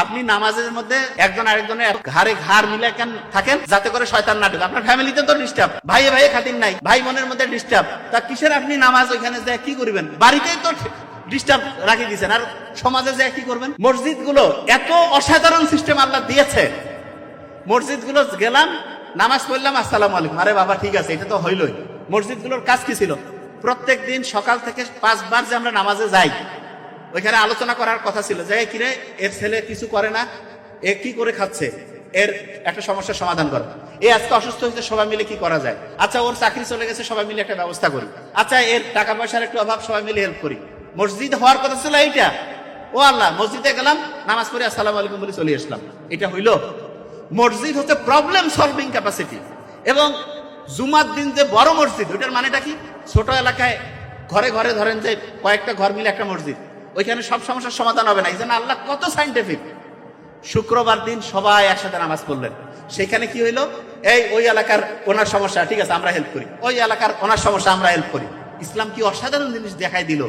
আপনি নামাজের মধ্যে একজন আরেকজনের ঘাড়ে ঘাড় মিলে কেন থাকেন, যাতে করে শয়তান না ঢুকে। আপনার ফ্যামিলিতে তো ডিস্টার্ব, ভাইয়ে ভাইয়ে খাতির নাই, ভাই বোনের মধ্যে ডিস্টার্ব, তা কিসের আপনি নামাজ ওইখানে যায় কি করবেন? বাড়িতেই তো ডিস্টার্ব রাখি দিয়েছেন, আর সমাজে যায় কি করবেন? মসজিদ গুলো এত অসাধারণ সিস্টেম আল্লাহ দিয়েছে। মসজিদ গুলো গেলাম, নামাজ পড়লাম, আসসালামু আলাইকুম, আরে বাবা ঠিক আছে, এটা তো হইলই। মসজিদ গুলোর কাজ কি ছিল? প্রত্যেক দিন সকাল থেকে 5 বার যে আমরা নামাজে যাই, ওইখানে আলোচনা করার কথা ছিল যে কিরে এর ছেলে কিছু করে না, এ কি করে খাচ্ছে, এর একটা সমস্যার সমাধান করো। এ আজকে অসুস্থ হয়েছে, সবাই মিলে কি করা যায়? আচ্ছা ওর চাকরি চলে গেছে, সবাই মিলে একটা ব্যবস্থা করি। আচ্ছা এর টাকা পয়সার একটু অভাব, সবাই মিলে হেল্প করি। মসজিদ হওয়ার কথা ছিল এইটা। ও আল্লাহ, মসজিদে গেলাম, নামাজ পড়ে আসসালামু আলাইকুম বলে চলে আসলাম, এটা হইল? মসজিদ হচ্ছে প্রবলেম সলভিং ক্যাপাসিটি। এবং জুমার দিন যে বড় মসজিদ, ওইটার মানেটা কি? ছোট এলাকায় ঘরে ঘরে ধরেন যে কয়েকটা ঘর মিলে একটা মসজিদ, ওইখানে সব সমস্যার সমাধান হবে না। এই জন্য আল্লাহ কত সাইন্টিফিক। শুক্রবার দিন সবাই একসাথে নামাজ পড়লেন, সেখানে কি হইলো? ওই এলাকার ওনার সমস্যা, ঠিক আছে আমরা হেল্প করি, ওই এলাকার ওনার সমস্যা আমরা হেল্প করি। ইসলাম কি অসাধারণ জিনিস দেখাই দিল।